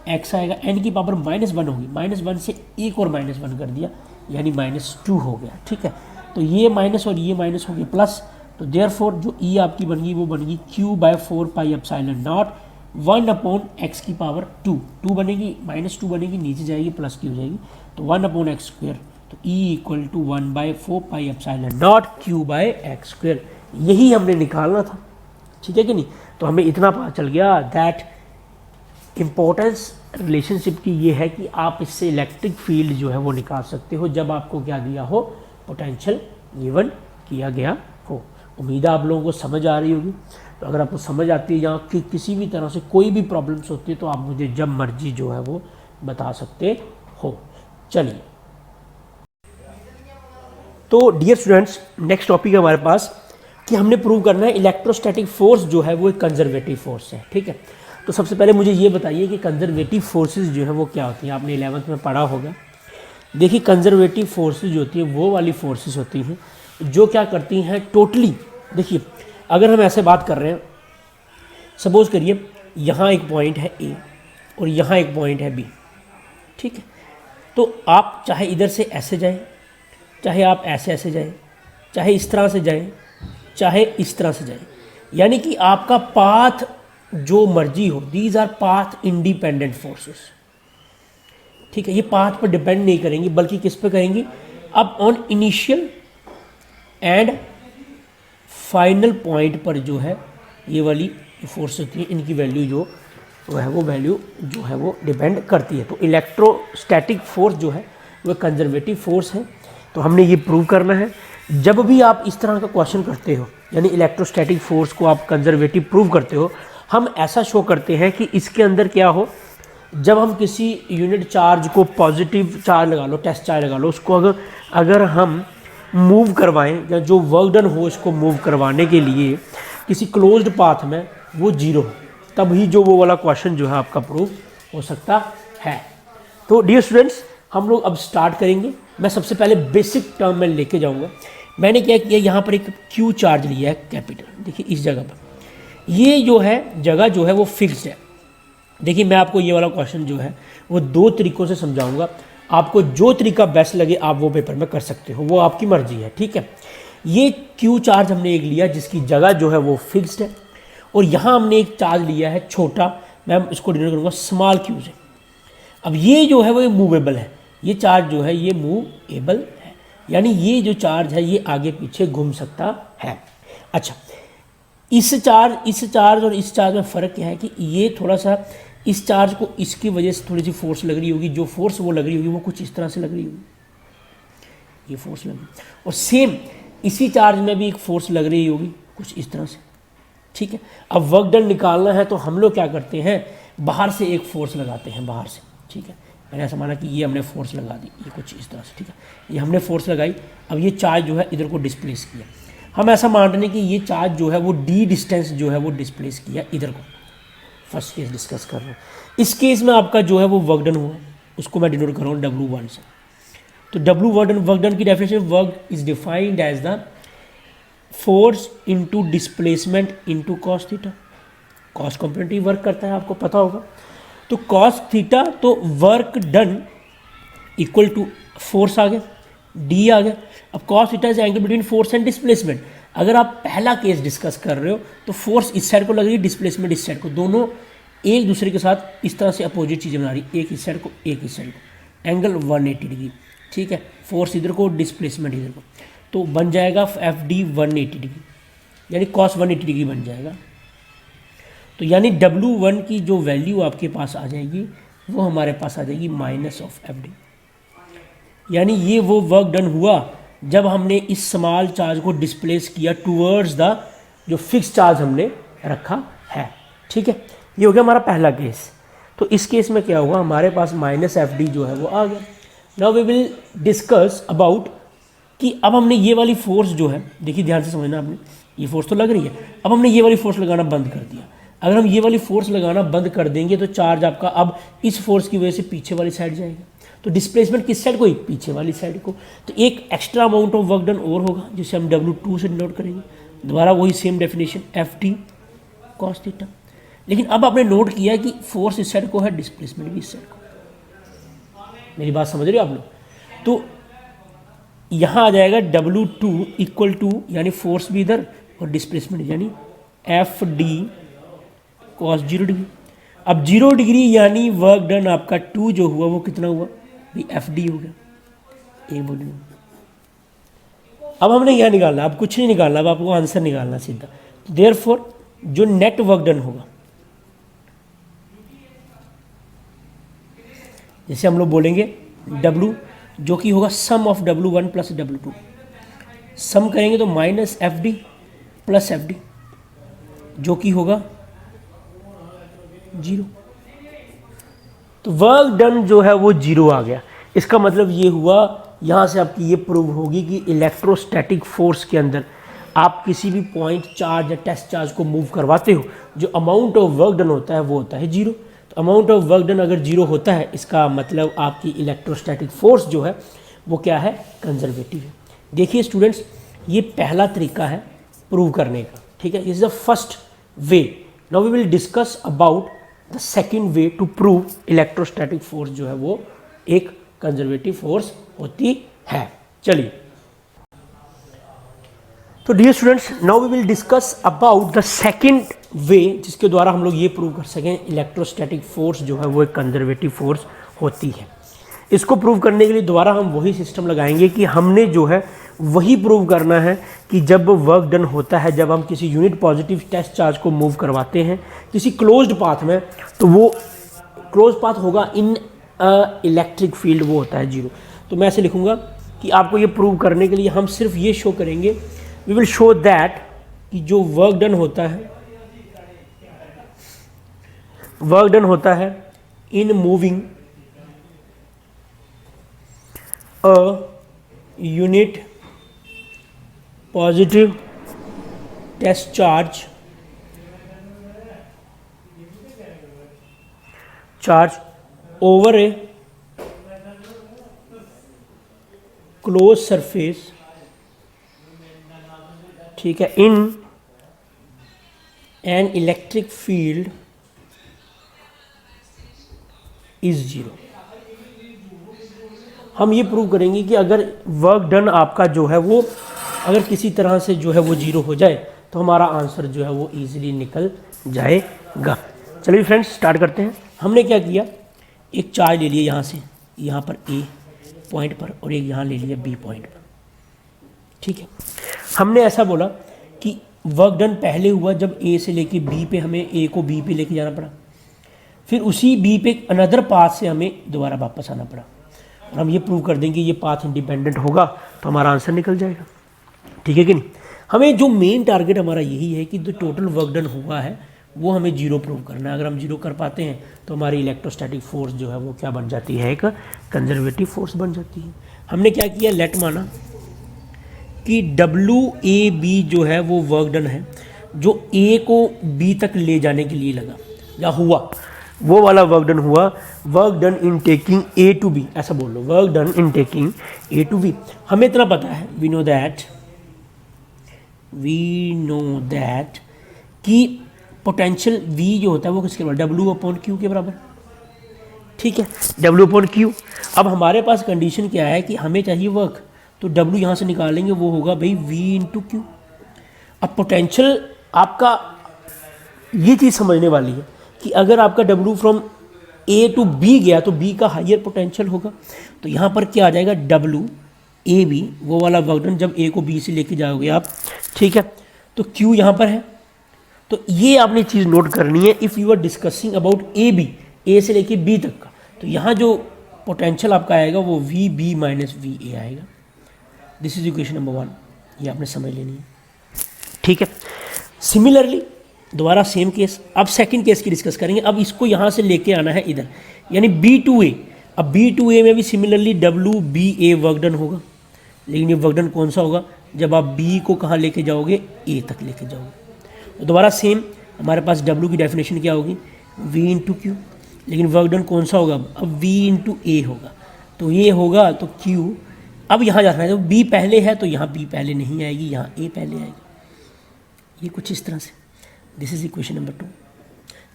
एक्स आएगा, एन की पावर -1 होगी, -1 से एक और -1 कर दिया यानी -2 हो गया। ठीक है, तो ये माइनस और ये माइनस हो गया प्लस, तो देयरफॉर जो ई आपकी बन गई वो बन गई Q by 4 pi epsilon not 1 upon x की पावर 2 बनेगी, -2 बनेगी, नीचे जाएगी प्लस की हो जाएगी, तो 1 अपॉन एक्स स्क्वेयर, तो E equal to 1/4 pi epsilon naught Q by X square. यही हमने निकालना था। ठीक है कि नहीं, तो हमें इतना पता चल गया दैट इम्पोर्टेंस रिलेशनशिप की ये है कि आप इससे इलेक्ट्रिक फील्ड जो है वो निकाल सकते हो जब आपको क्या दिया हो, पोटेंशियल गिवन किया गया हो। उम्मीद है आप लोगों को समझ आ रही होगी। तो अगर आपको समझ आती है या कि किसी भी तरह से कोई भी प्रॉब्लम्स होती है तो आप मुझे जब मर्जी जो है वो बता सकते हो। चलिए, तो डियर स्टूडेंट्स नेक्स्ट टॉपिक है हमारे पास कि हमने प्रूव करना है इलेक्ट्रोस्टैटिक फोर्स जो है वो एक कंजर्वेटिव फोर्स है। ठीक है, तो सबसे पहले मुझे ये बताइए कि कंजर्वेटिव फोर्सेस जो है वो क्या होती हैं। आपने 11th में पढ़ा होगा। देखिए, कंजर्वेटिव फोर्सेस जो होती है वो वाली फोर्सेस होती हैं जो क्या करती हैं टोटली। देखिए, अगर हम ऐसे बात कर रहे हैं, सपोज करिए यहाँ एक पॉइंट है ए और यहाँ एक पॉइंट है बी। ठीक है, तो आप चाहे इधर से ऐसे जाएं, चाहे आप ऐसे ऐसे जाएं, चाहे इस तरह से जाएं, चाहे इस तरह से जाएं, यानी कि आपका पाथ जो मर्जी हो, these our path independent forces. ठीक है, ये पाथ पर डिपेंड नहीं करेंगी बल्कि किस पे करेंगी, अब on initial and final point पर जो है ये वाली फोर्स होती है, इनकी वैल्यू जो है वो वैल्यू जो है वो डिपेंड करती है। तो इलेक्ट्रोस्टैटिक फोर्स जो है वो कंजर्वेटिव फोर्स है। तो हमने ये प्रूव करना है। जब भी आप इस तरह का क्वेश्चन करते हो यानी इलेक्ट्रोस्टैटिक फोर्स को आप कंजर्वेटिव प्रूव करते हो, हम ऐसा शो करते हैं कि इसके अंदर क्या हो, जब हम किसी यूनिट चार्ज को पॉजिटिव चार्ज लगा लो, टेस्ट चार्ज लगा लो, उसको अगर हम मूव करवाएं या जो वर्क डन हो इसको मूव करवाने के लिए किसी क्लोज्ड पाथ में वो 0 हो, तभी जो वो वाला क्वेश्चन जो है आपका प्रूव हो सकता है। तो डियर स्टूडेंट्स, हम लोग अब स्टार्ट करेंगे। मैं सबसे पहले बेसिक टर्म में लेके जाऊंगा। मैंने क्या किया, यहाँ पर एक क्यू चार्ज लिया है कैपिटल। देखिए इस जगह पर ये जो है जगह जो है वो फिक्स्ड है। देखिए, मैं आपको ये वाला क्वेश्चन जो है वो 2 तरीक़ों से समझाऊंगा। आपको जो तरीका बेस्ट लगे आप वो पेपर में कर सकते हो, वो आपकी मर्जी है। ठीक है, ये क्यू चार्ज हमने एक लिया जिसकी जगह जो है वो फिक्स्ड है, और यहाँ हमने एक चार्ज लिया है छोटा, मैं इसको डिनोट करूँगा स्मॉल क्यू से। अब ये जो है वो मूवेबल है, ये चार्ज जो है ये मूवेबल है, यानी ये जो चार्ज है ये आगे पीछे घूम सकता है। अच्छा, इस चार्ज और इस चार्ज में फ़र्क क्या है कि ये थोड़ा सा इस चार्ज को इसकी वजह से थोड़ी सी फोर्स लग रही होगी, जो फोर्स वो लग रही होगी वो कुछ इस तरह से लग रही होगी, ये फोर्स लग रही, और सेम इसी चार्ज में भी एक फोर्स लग रही होगी कुछ इस तरह से। ठीक है, अब वर्क डन निकालना है तो हम लोग क्या करते हैं, बाहर से एक फोर्स लगाते हैं बाहर से। ठीक है, मैंने ऐसा माना कि ये हमने फोर्स लगा दी, ये कुछ इस तरह से। ठीक है, ये हमने फोर्स लगाई, अब ये चार्ज जो है इधर को डिस्प्लेस किया। हम ऐसा मान रहे हैं कि ये चार्ज जो है वो डी डिस्टेंस जो है वो डिस्प्लेस किया इधर को। फर्स्ट केस डिस्कस कर रहा हूँ। इस केस में आपका जो है वो वर्क डन हुआ, उसको मैं डिनोट कर रहा हूँ W1 से। तो वर्क डन की definition, work is defined as the force into displacement into cos theta. Cos component work करता है, आपको पता होगा। तो कॉस थीटा, तो work done equal to force आ गया, डी आ गया। अब cos theta is angle between force and displacement. अगर आप पहला केस डिस्कस कर रहे हो तो फोर्स इस साइड को लग रही है, डिस्प्लेसमेंट इस साइड को, दोनों एक दूसरे के साथ इस तरह से अपोजिट चीज़ें बना रही, एक इस साइड को एक इस साइड को। एंगल 180 डिग्री, ठीक है, फोर्स इधर को, डिस्प्लेसमेंट इधर को, तो बन जाएगा एफ डी 180 डिग्री, यानी कॉस 180 डिग्री बन जाएगा। तो यानी W1 की जो वैल्यू आपके पास आ जाएगी वो हमारे पास आ जाएगी माइनस ऑफ एफ डी, यानी ये वो वर्क डन हुआ जब हमने इस स्मॉल चार्ज को डिस्प्लेस किया टूवर्ड्स द जो फिक्स चार्ज हमने रखा है, ठीक है। ये हो गया हमारा पहला केस। तो इस केस में क्या हुआ, हमारे पास माइनस एफ डी जो है वो आ गया। Now we will discuss about कि अब हमने ये वाली फोर्स जो है, देखिए ध्यान से समझना आपने, ये फोर्स तो लग रही है, अब हमने ये वाली फोर्स लगाना बंद कर दिया। अगर हम ये वाली फोर्स लगाना बंद कर देंगे तो चार्ज आपका अब इस फोर्स की वजह से पीछे वाली साइड जाएगा, तो डिस्प्लेसमेंट किस साइड को, पीछे वाली साइड को। तो एक extra amount of work done और होगा जिसे हम W2 से डिनोट करेंगे, दोबारा वही same definition F T cos theta. लेकिन अब आपने नोट किया कि फोर्स इस साइड को है, डिस्प्लेसमेंट भी इस साइड को। मेरी बात समझ रहे हो आप लोग? तो यहाँ आ जाएगा W2 इक्वल टू, यानी फोर्स भी इधर और डिस्प्लेसमेंट यानी एफ डी कॉस 0 डिग्री। अब 0 डिग्री यानी वर्क डन आपका 2 जो हुआ वो कितना हुआ भाई, एफ डी हो गया, एक वॉल्यूम। अब हमने क्या निकालना, अब कुछ नहीं निकालना, अब आपको आंसर निकालना सीधा। देयरफॉर जो नेट वर्क डन होगा, जैसे हम लोग बोलेंगे W जो कि होगा सम ऑफ W1 प्लस W2, सम करेंगे तो minus F D plus F D जो कि होगा 0। तो वर्क डन जो है वो 0 आ गया। इसका मतलब ये हुआ, यहाँ से आपकी ये प्रूव होगी कि इलेक्ट्रोस्टैटिक फोर्स के अंदर आप किसी भी पॉइंट चार्ज या टेस्ट चार्ज को मूव करवाते हो, जो अमाउंट ऑफ वर्क डन होता है वो होता है 0। तो अमाउंट ऑफ वर्क डन अगर 0 होता है, इसका मतलब आपकी इलेक्ट्रोस्टैटिक फोर्स जो है वो क्या है, कंजर्वेटिव है। देखिए स्टूडेंट्स, ये पहला तरीका है प्रूव करने का, ठीक है, is the first way. Now we will discuss about the second way to prove electrostatic force जो है वो एक कंजर्वेटिव फोर्स होती है। चलिए, तो dear students, now we will discuss about the second way जिसके द्वारा हम लोग ये प्रूव कर सकें इलेक्ट्रोस्टैटिक फोर्स जो है वो एक कंजर्वेटिव फोर्स होती है। इसको प्रूव करने के लिए दोबारा हम वही सिस्टम लगाएंगे कि हमने जो है वही प्रूव करना है कि जब वर्क डन होता है, जब हम किसी यूनिट पॉजिटिव टेस्ट चार्ज को मूव करवाते हैं किसी क्लोज्ड पाथ में, तो वो क्लोज पाथ होगा इन इलेक्ट्रिक फील्ड, वो होता है 0। तो मैं ऐसे लिखूंगा कि आपको ये प्रूव करने के लिए हम सिर्फ ये शो करेंगे, वी विल शो दैट कि जो वर्क डन होता है in moving a unit positive test charge over a close surface, ठीक है, in an electric field is 0। हम ये प्रूव करेंगे कि अगर वर्क डन आपका जो है वो अगर किसी तरह से जो है वो 0 हो जाए तो हमारा आंसर जो है वो ईजिली निकल जाएगा। चलिए फ्रेंड्स, स्टार्ट करते हैं। हमने क्या किया, एक चार्ज ले लिया यहाँ से, यहाँ पर ए पॉइंट पर, और एक यहाँ ले लिया बी पॉइंट पर, ठीक है। हमने ऐसा बोला कि वर्क डन पहले हुआ जब ए से लेके बी पे, हमें ए को बी पे लेके जाना पड़ा, फिर उसी बी पे अनदर पाथ से हमें दोबारा वापस आना पड़ा, और हम ये प्रूव कर देंगे ये पाथ इंडिपेंडेंट होगा तो हमारा आंसर निकल जाएगा, ठीक है कि नहीं। हमें जो मेन टारगेट हमारा यही है कि जो टोटल वर्क डन हुआ है वो हमें 0 प्रूव करना है। अगर हम 0 कर पाते हैं तो हमारी इलेक्ट्रोस्टैटिक फोर्स जो है वो क्या बन जाती है, एक कंजर्वेटिव फोर्स बन जाती है। हमने क्या किया, लेट माना कि WAB जो है वो वर्क डन है, जो A को B तक ले जाने के लिए लगा या हुआ, वो वाला वर्क डन हुआ। Work done in taking A to B, ऐसा बोल लो, work done in taking A to B। हमें इतना पता है, वी नो दैट कि पोटेंशियल V जो होता है वो किसके बराबर, W/Q के बराबर, ठीक है, W/Q। अब हमारे पास कंडीशन क्या है कि हमें चाहिए वर्क, तो W यहाँ से निकालेंगे, वो होगा भाई V/Q। अब पोटेंशियल आपका ये चीज़ समझने वाली है कि अगर आपका W from A to B गया तो बी का हायर पोटेंशियल होगा। तो यहाँ पर क्या आ जाएगा, डब्ल्यू ए बी, वो वाला वर्क डन जब ए को बी से लेके जाओगे आप, ठीक है। तो क्यू यहाँ पर है, तो ये आपने चीज़ नोट करनी है if you are discussing about A B, A से लेके बी तक का। तो यहाँ जो पोटेंशियल आपका आएगा वो V B minus V A आएगा। दिस इज इक्वेशन नंबर 1, ये आपने समझ लेनी है, ठीक है। सिमिलरली दोबारा सेम केस, अब सेकंड केस की डिस्कस करेंगे। अब इसको यहाँ से लेके आना है इधर, यानी बी टू ए। अब बी टू ए में भी सिमिलरली डब्ल्यू बी ए वर्क डन होगा, लेकिन ये वर्क डन कौन सा होगा, जब आप बी को कहाँ लेके जाओगे, ए तक लेके जाओगे। तो दोबारा सेम, हमारे पास डब्ल्यू की डेफिनेशन क्या होगी, वी इंटू क्यू, लेकिन वर्क डन कौन सा होगा, अब वी इंटू ए होगा। तो ये होगा तो क्यू, अब यहाँ जाना है, जब बी पहले है तो यहाँ बी पहले नहीं आएगी, यहाँ ए पहले आएगी। ये कुछ इस तरह से, दिस इज इक्वेशन नंबर 2।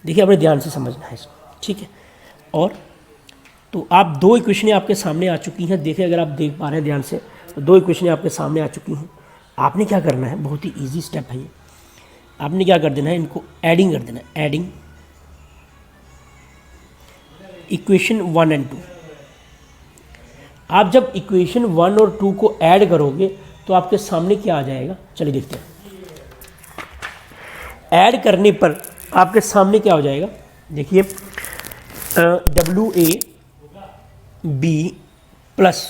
देखिए आपने ध्यान से समझना है इसको, ठीक है। और तो आप दो इक्वेशनें आपके सामने आ चुकी हैं। देखिए अगर आप देख पा रहे हैं ध्यान से, तो दो इक्वेशनें आपके सामने आ चुकी हैं। आपने क्या करना है, बहुत ही ईजी स्टेप है ये। आपने क्या कर देना है, इनको एडिंग कर देना है, एडिंग इक्वेशन 1 एंड 2। आप जब इक्वेशन 1 और 2 को ऐड करोगे तो आपके सामने क्या आ जाएगा, चलिए देखते हैं। ऐड करने पर आपके सामने क्या हो जाएगा, देखिए W A B plus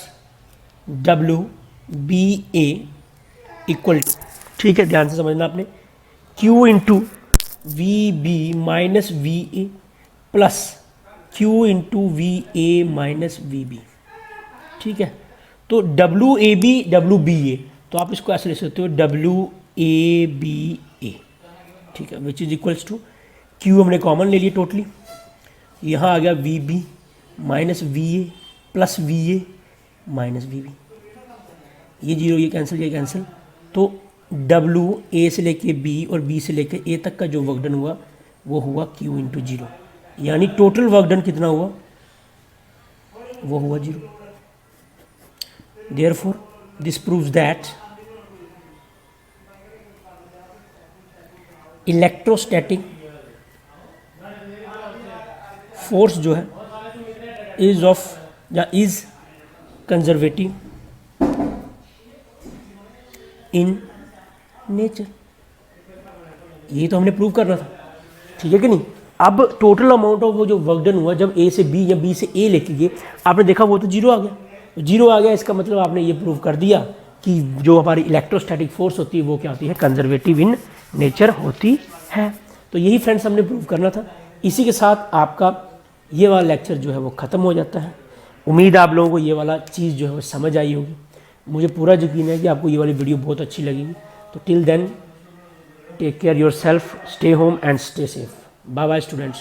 W B A equal to, ठीक है, ध्यान से समझना आपने, Q into V B minus V A plus Q into V A minus V B, ठीक है। तो W A B W B A, तो आप इसको ऐसे लिख सकते हो डब्ल्यू ए बी ए, ठीक है, which is equals to Q हमने कॉमन ले लिए टोटली, यहाँ आ गया V B minus V A plus V A minus V B, ये जीरो ये कैंसिल, तो डब्ल्यू ए से लेके बी और बी से लेके ए तक का जो वर्क डन हुआ वो हुआ क्यू इंटू जीरो, यानी टोटल वर्क डन कितना हुआ, वो हुआ zero. Therefore, this proves that electrostatic force जो है इज ऑफ या इज कंजर्वेटिव इन नेचर। ये तो हमने प्रूव करना था, ठीक है कि नहीं। अब टोटल अमाउंट ऑफ वो जो वर्क डन हुआ जब ए से बी या बी से ए लेके गए, आपने देखा वो तो जीरो आ गया। जीरो आ गया इसका मतलब आपने ये प्रूव कर दिया कि जो हमारी इलेक्ट्रोस्टैटिक फोर्स होती है वो क्या होती है, कंजर्वेटिव इन नेचर होती है। तो यही फ्रेंड्स हमने प्रूव करना था। इसी के साथ आपका ये वाला लेक्चर जो है वो ख़त्म हो जाता है। उम्मीद आप लोगों को ये वाला चीज़ जो है वो समझ आई होगी। मुझे पूरा यकीन है कि आपको ये वाली वीडियो बहुत अच्छी लगेगी। तो till then take care yourself, stay home and stay safe. Bye bye students.